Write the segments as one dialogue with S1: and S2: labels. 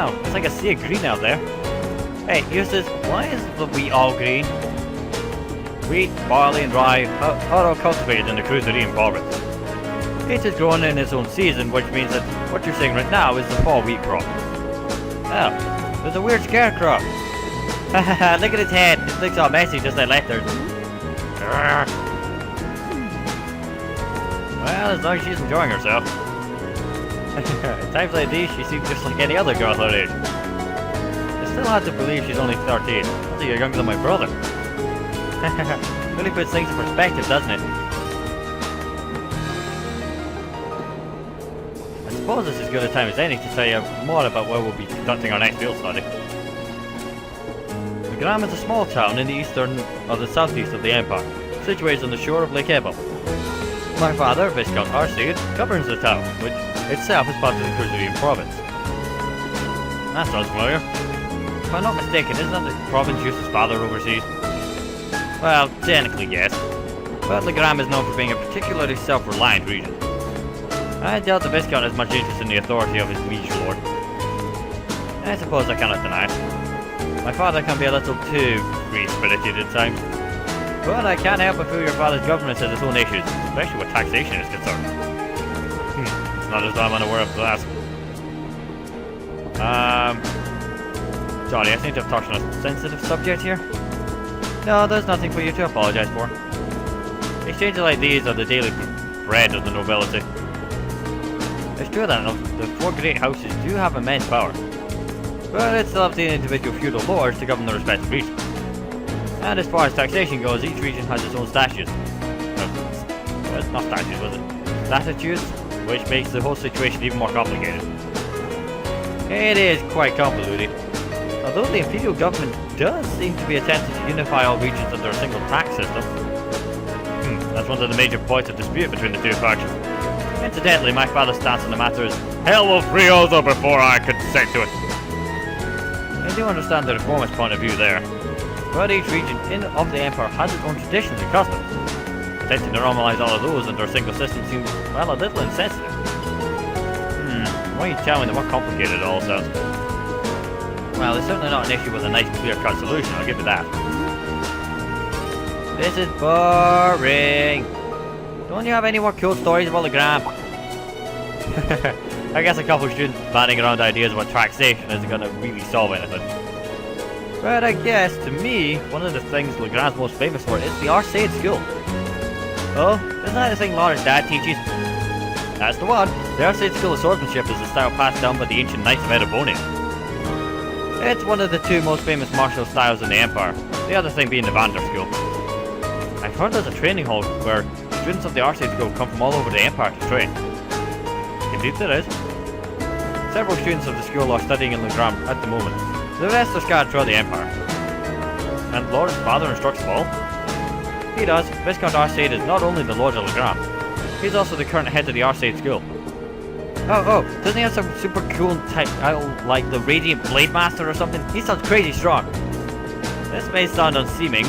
S1: Wow, it's like a sea of green out there. Hey, Eustace, why is the wheat all green? Wheat, barley and rye are all cultivated in the Crusadean province. It is grown in its own season, which means that what you're seeing right now is the fall wheat crop. Oh, there's a weird scarecrow. Hahaha, look at its head. It looks all messy just like Lecter's. Well, as long as she's enjoying herself. At times like these, she seems just like any other girl her age. It's still hard to believe she's only 13. I think you're younger than my brother. Really puts things in perspective, doesn't it? I suppose this is as good a time as any to tell you more about where we'll be conducting our next field study. Legram is a small town in the eastern or the southeast of the Empire, situated on the shore of Lake Ebel. My father, Viscount Arseid, governs the town, which itself is part of the Crusadean province. That sounds familiar. If I'm not mistaken, isn't that the province Eustace's father oversees? Well, technically yes, but Legram is known for being a particularly self-reliant region. I doubt the Viscount has much interest in the authority of his liege lord. I suppose I cannot deny it. My father can be a little too free-spirited at times. But I can't help but feel your father's government has its own issues, especially where taxation is concerned. It's not as though I'm unaware of that. Sorry, I seem to have touched on a sensitive subject here. No, there's nothing for you to apologise for. Exchanges like these are the daily bread of the nobility. It's true that the four great houses do have immense power, but it's still up to the individual feudal lords to govern the respective regions. And as far as taxation goes, each region has its own statutes. Well, it's not statutes, was it? Statutes, which makes the whole situation even more complicated. It is quite convoluted. Although the imperial government does seem to be attempting to unify all regions under a single tax system. That's one of the major points of dispute between the two factions. Incidentally, my father's stance on the matter is, hell will free Ozo before I consent to it. I do understand the reformist point of view there. But each region of the Empire has its own traditions and customs. Attempting to normalize all of those under a single system seems, well, a little insensitive. Why you tell me the more complicated it all sounds? Well, it's certainly not an issue with a nice clear-cut solution, I'll give you that. This is boring. Don't you have any more cool stories about Legram? I guess a couple of students batting around ideas about taxation isn't going to really solve anything. But I guess, to me, one of the things Legram's most famous for is the Arseid School. Oh, isn't that the thing Laura's dad teaches? That's the one. The Arseid School of Swordsmanship is the style passed down by the ancient Knights of Erebonia. It's one of the two most famous martial styles in the Empire, the other thing being the Vander School. I've heard there's a training hall where students of the Arseid School come from all over the Empire to train. Indeed there is. Several students of the school are studying in Legram at the moment. The rest are scattered throughout the Empire. And Laura's father instructs them all? He does. Viscount Arseid is not only the Lord of Legram, he's also the current head of the Arseid School. Oh, doesn't he have some super cool title like the Radiant Blade Master or something? He sounds crazy strong. This may sound unseemly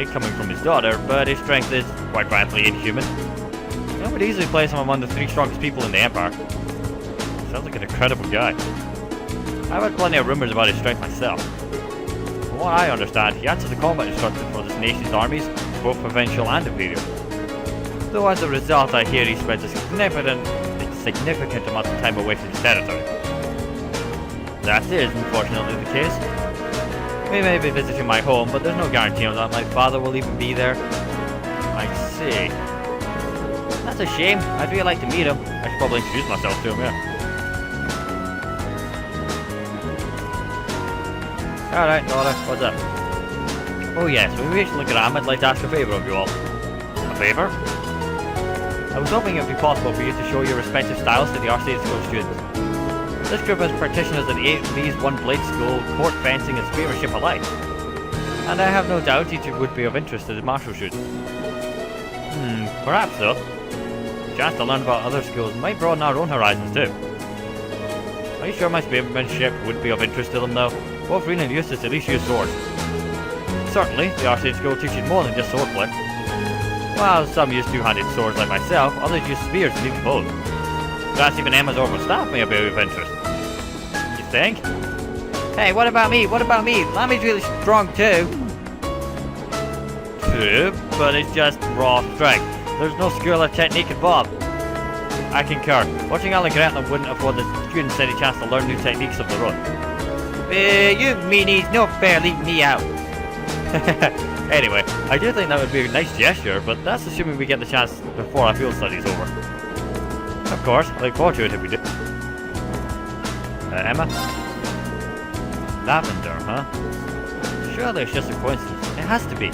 S1: coming from his daughter, but his strength is, quite frankly, inhuman. I would easily place him among the 3 strongest people in the Empire. Sounds like an incredible guy. I've heard plenty of rumors about his strength myself. From what I understand, he acts as a combat instructor for this nation's armies, both provincial and imperial. Though as a result, I hear he spends a significant amount of time away from his territory. That is, unfortunately, the case. We may be visiting my home, but there's no guarantee on that my father will even be there. I see. That's a shame. I'd really like to meet him. I should probably introduce myself to him, yeah. Alright, Nora, what's up? Oh yes, when we reach Legram, I'd like to ask a favour of you all. A favour? I was hoping it would be possible for you to show your respective styles to the Arseid School students. This group has practitioners at these One Blade School, court fencing and spearmanship alike. And I have no doubt each would be of interest to the martial students. Perhaps so. A chance to learn about other schools might broaden our own horizons too. Are you sure my spearmanship would be of interest to them though? Both Reen and Eustace at least use swords. Certainly, the Arseid School teaches more than just swordplay. While some use two-handed swords like myself, others use spears and even bows. Perhaps even Emma's orbital staff may be of interest. You think. Hey, what about me? What about me? Lammy's really strong too. True, but it's just raw strength. There's no skill or technique involved. I concur. Watching Alan Grantland wouldn't afford the students any chance to learn new techniques of their own. You meanies, no fair, leave me out. Anyway, I do think that would be a nice gesture, but that's assuming we get the chance before our field study's over. Of course, I look forward to it if we do. Emma? Lavender, huh? Surely it's just a coincidence. It has to be.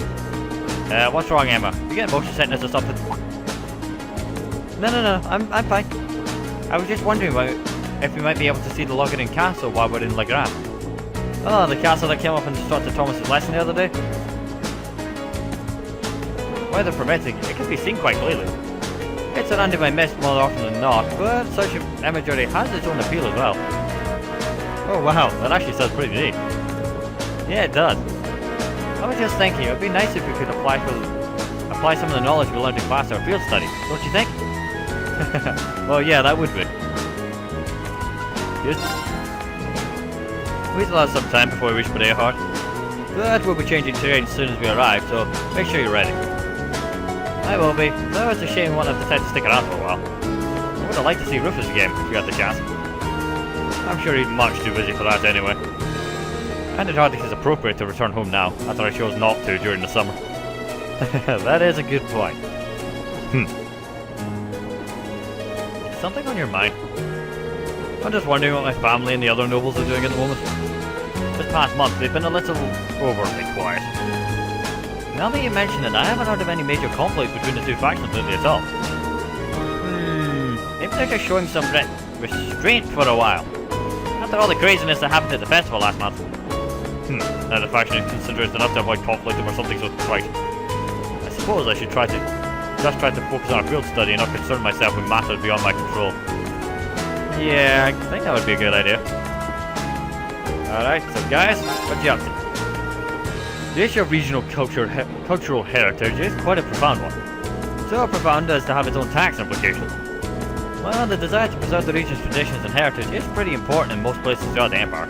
S1: What's wrong, Emma? You getting motion sickness or something? No, I'm fine. I was just wondering if we might be able to see the Logarin Castle while we're in Legram. Oh, the castle that came up in Dr. Thomas's lesson the other day? Weather permitting, it can be seen quite clearly. It's surrounded by mist more often than not, but such imagery has its own appeal as well. Oh wow, that actually sounds pretty neat. Yeah, it does. I was just thinking, it would be nice if we could apply some of the knowledge we learned in class to our field study, don't you think? Well, yeah, that would be. Yes. We still have some time before we reach Badehart, but we'll be changing terrain as soon as we arrive, so make sure you're ready. I will be, though it's a shame we won't have the time to stick around for a while. I would have liked to see Rufus again if we got the chance. I'm sure he's much too busy for that anyway. And it's hard to think it's appropriate to return home now, after I chose not to during the summer. That is a good point. Something on your mind? I'm just wondering what my family and the other nobles are doing at the moment. This past month, they've been a little overly quiet. Now that you mention it, I haven't heard of any major conflict between the two factions lately at all. Maybe they're just showing some restraint for a while. After all the craziness that happened at the festival last month. Now the faction is considered enough to avoid conflict over something so trite. I suppose I should try to focus on our field study and not concern myself with matters beyond my control. Yeah, I think that would be a good idea. Alright, so guys, what you up to? The issue of regional cultural heritage is quite a profound one. So profound as to have its own tax implications. Well, the desire to preserve the region's traditions and heritage is pretty important in most places throughout the Empire.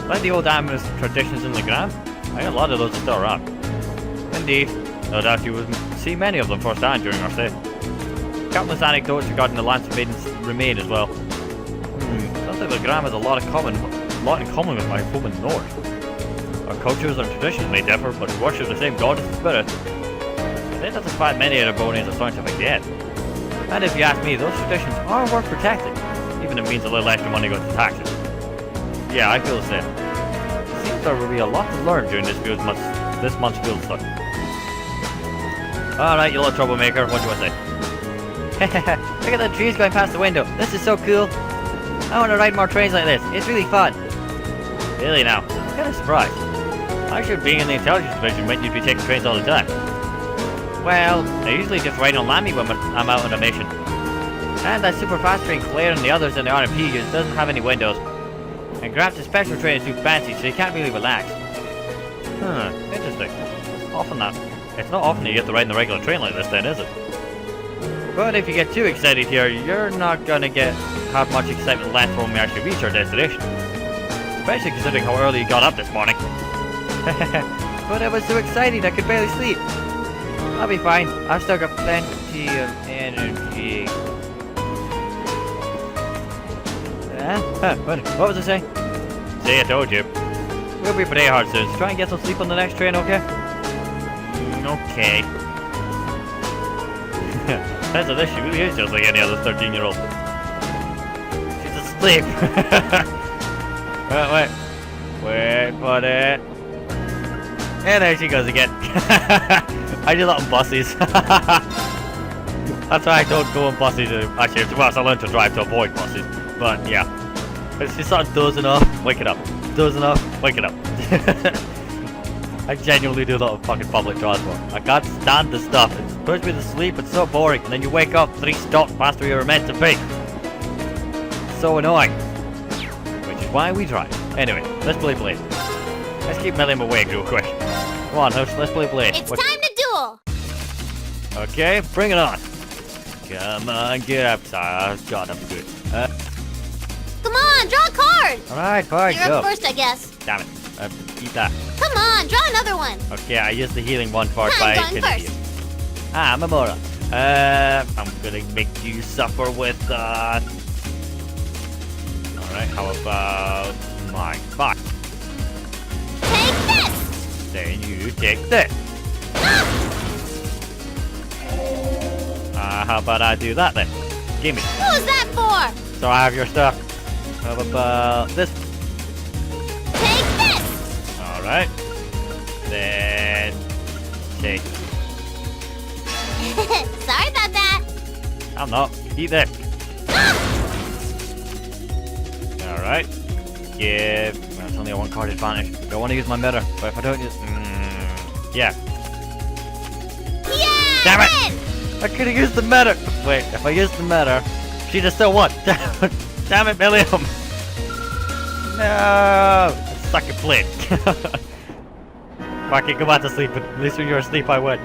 S1: Like the old Amherst traditions in Legram, I think a lot of those are still around. Indeed, no doubt you will see many of them firsthand during our stay. Countless anecdotes regarding the lands of maidens remain as well. Sounds like Legram has a lot in common with my home in the north. Our cultures and traditions may differ, but we worship the same goddess and spirit. I think that's a fact many Erebonians are starting to forget. And if you ask me, those traditions are worth protecting, even if it means a little extra money going to taxes. Yeah, I feel the same. It seems there will be a lot to learn during this month's field study. Alright, you little troublemaker, what do you want to say? Look at the trees going past the window. This is so cool. I want to ride more trains like this. It's really fun. Really now? I'm kind of surprised. I should being in the intelligence division meant you'd be taking trains all the time. Well, I usually just ride on Lammy when I'm out on a mission. And that super fast train Claire and the others in the RMP use doesn't have any windows. And Grab's a special train is too fancy, so you can't really relax. Interesting. It's not often you get to ride in a regular train like this then, is it? But if you get too excited here, you're not gonna have much excitement left when we actually reach our destination. Especially considering how early you got up this morning. But I was so excited I could barely sleep. I'll be fine. I've still got plenty of energy. What was I saying? See, I told you. We'll be pretty hard soon, so try and get some sleep on the next train, okay? Okay. As of this, she really is just like any other 13-year-old. She's asleep. Wait for it. And there she goes again. I do that on buses. That's why I don't go on buses. Actually, I learned to drive to avoid buses. But yeah. But she starts dozing off, waking up. Dozing off, waking up. I genuinely do that on fucking public transport. I can't stand the stuff. It puts me to sleep, it's so boring. And then you wake up 3 stops past where you were meant to be. So annoying. Which is why we drive. Anyway, let's play Blade. Let's keep Milliam awake real quick. Come on, let's play Blade.
S2: It's time to duel!
S1: Okay, bring it on. Come on, get up, sir. God, I'm good.
S2: Come on, draw a card! third.
S1: Alright, fine,
S2: You're
S1: go.
S2: up first, I guess.
S1: Damn it. Eat that.
S2: Come on, draw another one.
S1: Okay, I used the healing one for it
S2: I'm
S1: by
S2: going
S1: Infinity.
S2: first.
S1: Ah, I'm a moron. I'm gonna make you suffer with that. Alright, how about my fuck?
S2: Take this.
S1: Then you take this. How about I do that then? Gimme.
S2: Who's that for?
S1: So I have your stuff. How about this?
S2: Take this.
S1: Alright. Then take.
S2: Sorry about that.
S1: I'm not. Eat this. Alright. Give. Well, it's only a one card advantage. I want to use my mirror, but if I don't use. Yeah.
S2: Yeah!
S1: Damn it!
S2: Win!
S1: I could have used the mirror. Wait, if I use the mirror, she'd have still won. Damn it, William. No. Suck it, plate. Fuck it, go back to sleep. At least when you're asleep, I win.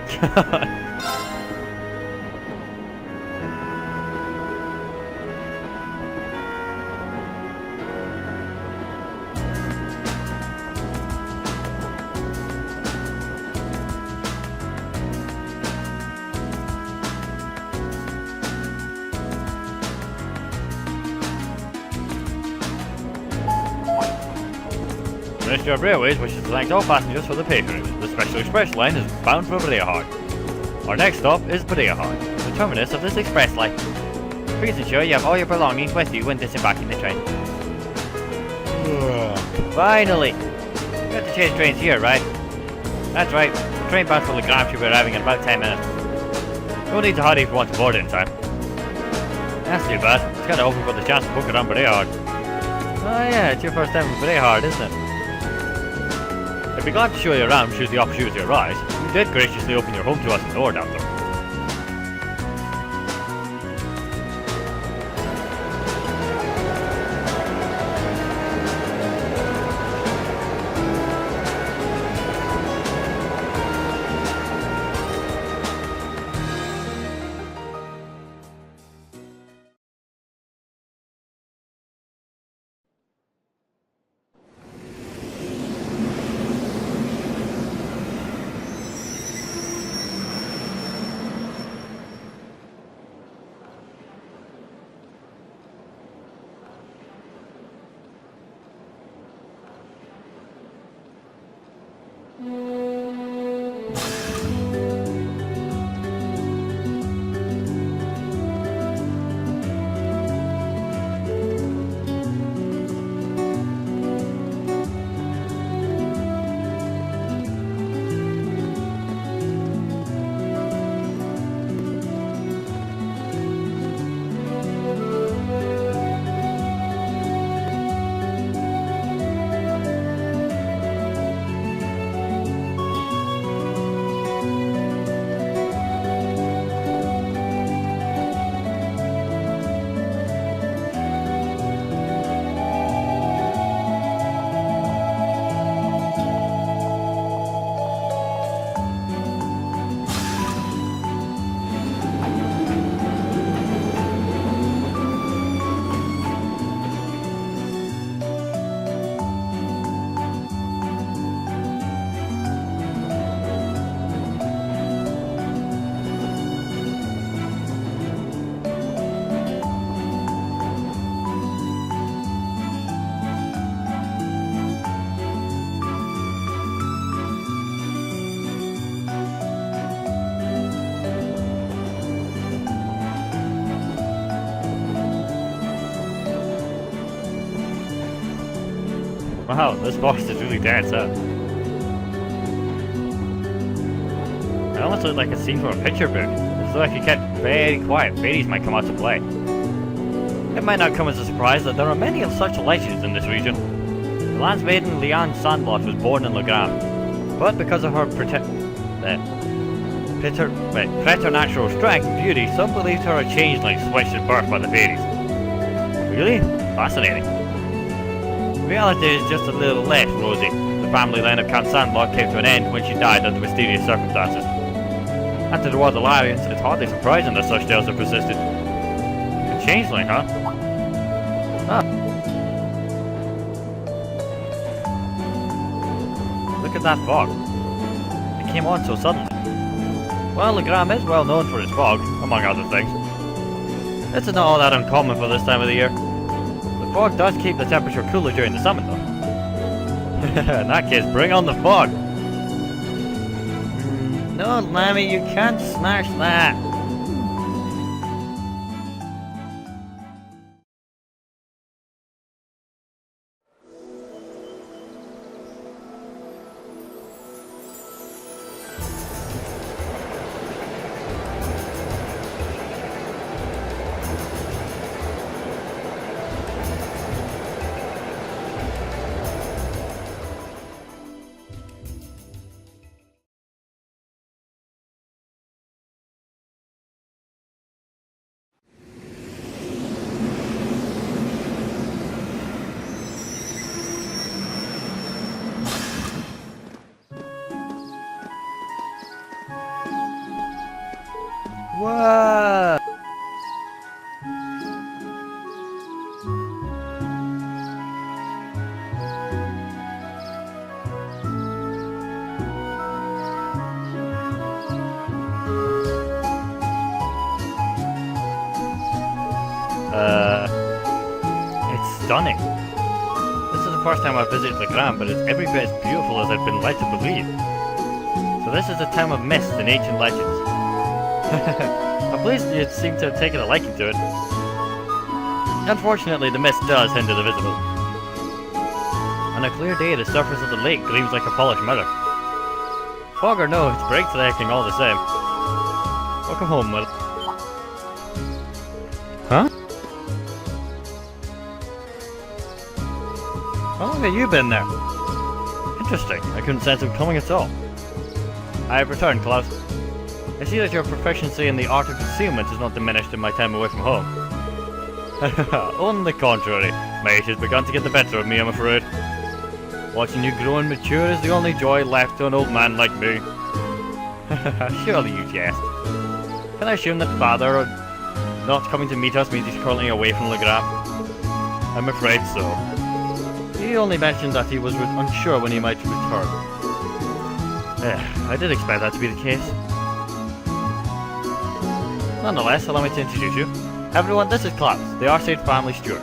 S1: Ministry of Railways wishes to thank all passengers for the patronage. The Special Express line is bound for Breahard. Our next stop is Breahard, the terminus of this express line. Please ensure you have all your belongings with you when disembarking the train. Finally! We have to change trains here, right? That's right. The train bound for Legram should be arriving in about 10 minutes. No need to hurry if you want to board it in time. That's too bad. It's kinda open for the chance to book around Breahard. Oh yeah, it's your first time in Breahard, isn't it? I'd be glad to show you around should the opportunity arise. You did graciously open your home to us in Nord after. Wow, this forest is really dense, huh? It almost looked like a scene from a picture book. It's like if you kept very quiet, fairies might come out to play. It might not come as a surprise that there are many of such legends in this region. The land's maiden Leanne Sandlot was born in Legram, but because of her preternatural strength and beauty, some believed her a changeling switched at birth by the fairies. Really? Fascinating. Reality is just a little less rosy. The family line of Count Sandlot came to an end when she died under mysterious circumstances. And to the world of Larians, it's hardly surprising that such tales have persisted. A changeling, huh? at that fog. It came on so suddenly. Well, Legram is well known for its fog, among other things. This is not all that uncommon for this time of the year. The fog does keep the temperature cooler during the summit, though. In that case, bring on the fog! No, Lammy, you can't smash that! What? It's stunning. This is the first time I've visited Legram, but it's every bit as beautiful as I've been led to believe. So this is a town of mist and ancient legends. I'm pleased you seem to have taken a liking to it. Unfortunately, the mist does hinder the visibility. On a clear day, the surface of the lake gleams like a polished mirror. Fog or no, it's breathtaking all the same. Welcome home, Will. Huh? How long have you been there? Interesting, I couldn't sense him coming at all. I have returned, Klaus. I see that your proficiency in the art of concealment is not diminished in my time away from home. On the contrary, my age has begun to get the better of me, I'm afraid. Watching you grow and mature is the only joy left to an old man like me. Surely you jest. Can I assume that father not coming to meet us means he's currently away from Legram? I'm afraid so. He only mentioned that he was unsure when he might return. I did expect that to be the case. Nonetheless, allow me to introduce you. Everyone, this is Klaus, the Arcade family steward.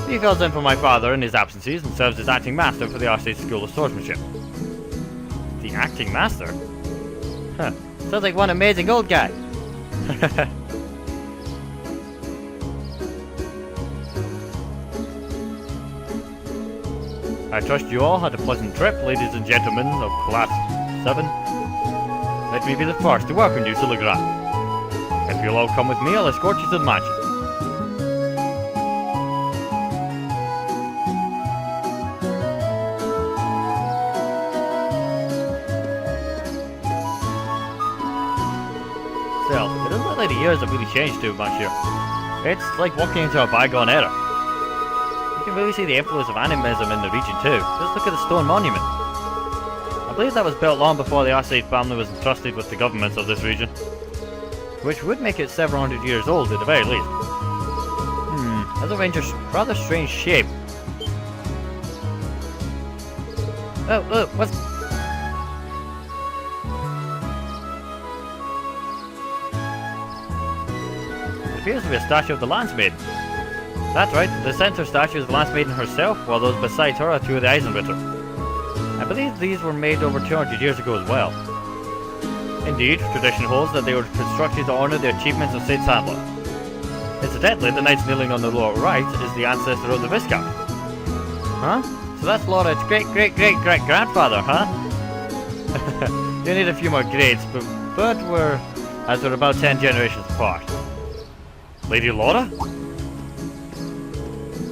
S1: He fills in for my father in his absences and serves as acting master for the Arcade School of Swordsmanship. The acting master? Huh, sounds like one amazing old guy. I trust you all had a pleasant trip, ladies and gentlemen of Class 7. Let me be the first to welcome you to Legram. If you'll all come with me, I'll escort you to the mansion. Still, it doesn't look like the years have really changed too much here. It's like walking into a bygone era. You can really see the influence of animism in the region too. Just look at the stone monument. I believe that was built long before the Arcade family was entrusted with the governments of this region. Which would make it several hundred years old at the very least. Has a rather strange shape. Oh, what's... It appears to be a statue of the Lance Maiden. That's right, the center statue is the Lance Maiden herself, while those beside her are two of the Eisenritter. I believe these were made over 200 years ago as well. Indeed, tradition holds that they were constructed to honour the achievements of St. Sandler. Incidentally, the knight kneeling on the lower right is the ancestor of the Viscount. Huh? So that's Laura's great-great-great-great-grandfather, huh? You need a few more grades, but we're about 10 generations apart. Lady Laura?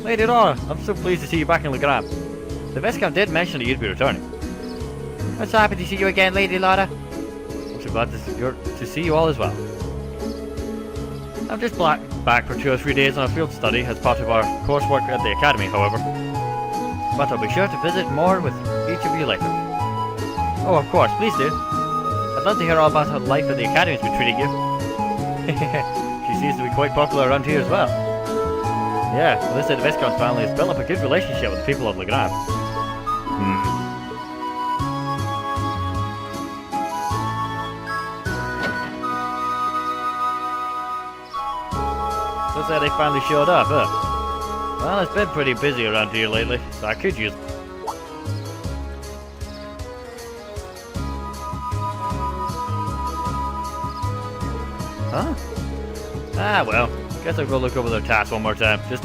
S1: Lady Laura, I'm so pleased to see you back in Legram. The Viscount did mention that you'd be returning. I'm so happy to see you again, Lady Laura. Glad to see you all as well. I'm just back for 2 or 3 days on a field study as part of our coursework at the academy, however. But I'll be sure to visit more with each of you later. Oh, of course, please do. I'd love to hear all about how life at the academy's been treating you. She seems to be quite popular around here as well. Yeah, well, this the Viscount family has built up a good relationship with the people of Legram. Looks like they finally showed up, huh? Well, it's been pretty busy around here lately, so I could use... Huh? Ah, well. Guess I'll go look over their tasks one more time. Just...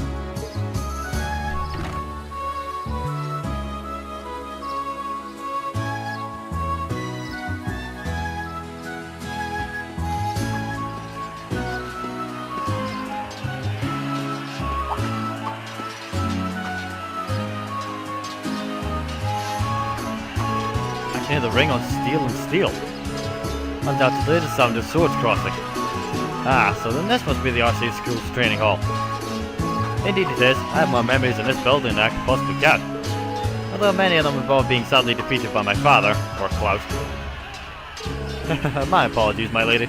S1: I can hear the ring on steel and steel. Undoubtedly the sound of swords crossing. Ah, so then this must be the RC School's training hall. Indeed it is. I have more memories in this building than I could possibly count. Although many of them involve being sadly defeated by my father, or Klaus. My apologies, my lady.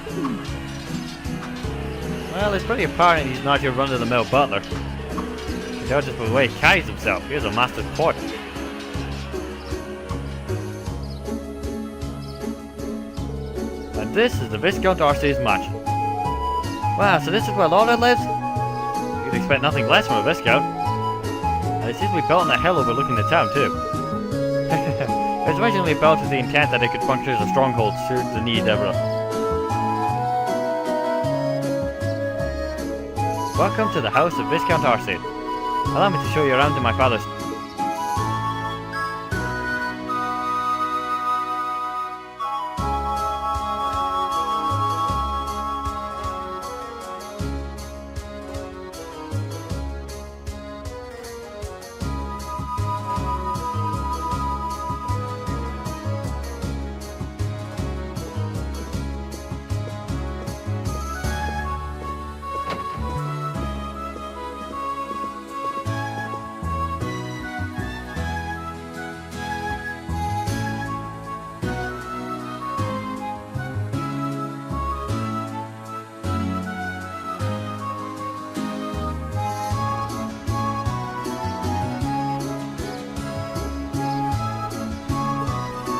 S1: Well, it's pretty apparent he's not your run-of-the-mill butler. Judges by the way he carries himself, he is a master sport. And this is the Viscount Arcee's mansion. Wow, so this is where Laura lives? You'd expect nothing less from a Viscount. And it seems to be built on a hill overlooking the town, too. It was originally built with the intent that it could function as a stronghold should the need ever. Welcome to the house of Viscount Arcee. Allow me to show you around in my father's...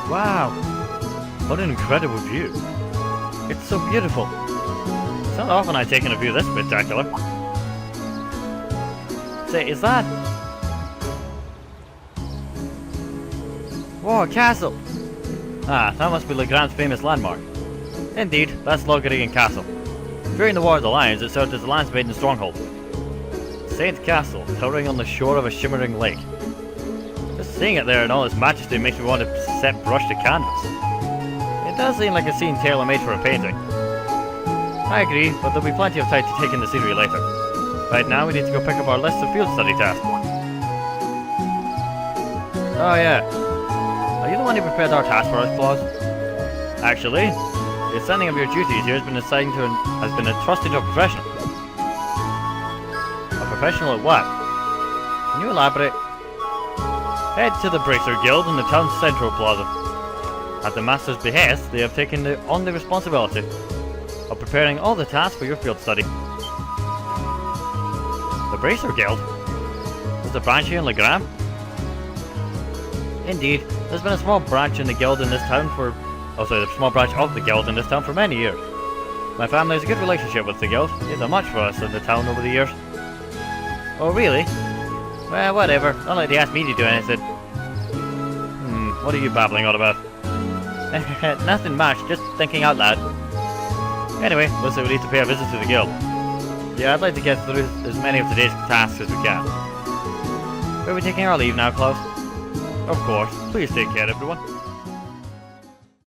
S1: Wow! What an incredible view. It's so beautiful. It's not often I take in a view this spectacular. Say, is that... Whoa, a castle! Ah, that must be Legram's famous landmark. Indeed, that's Logarian Castle. During the War of the Lions, it served as the land's maiden stronghold. Saint's Castle, towering on the shore of a shimmering lake. Just seeing it there in all its majesty makes me want to set brush to canvas. It does seem like a scene tailor-made for a painting. I agree, but there'll be plenty of time to take in the scenery later. Right now, we need to go pick up our list of field study tasks. Oh yeah. Are you the one who prepared our task for us, Claus? Actually, the assigning of your duties here has been entrusted to a professional. A professional at what? Can you elaborate? Head to the Bracer Guild in the town's central plaza. At the Master's behest, they have taken on the responsibility of preparing all the tasks for your field study. The Bracer Guild? Is the branch here in Legram? Indeed, there's been a small branch in the guild in this town for... Oh, sorry, the small branch of the guild in this town for many years. My family has a good relationship with the guild. They've done much for us in the town over the years. Oh, really? Well, whatever. Not like they asked me to do anything. What are you babbling on about? Nothing much, just thinking out loud. Anyway, looks like we need to pay a visit to the guild. Yeah, I'd like to get through as many of today's tasks as we can. Are we taking our leave now, Klaus? Of course. Please take care, everyone.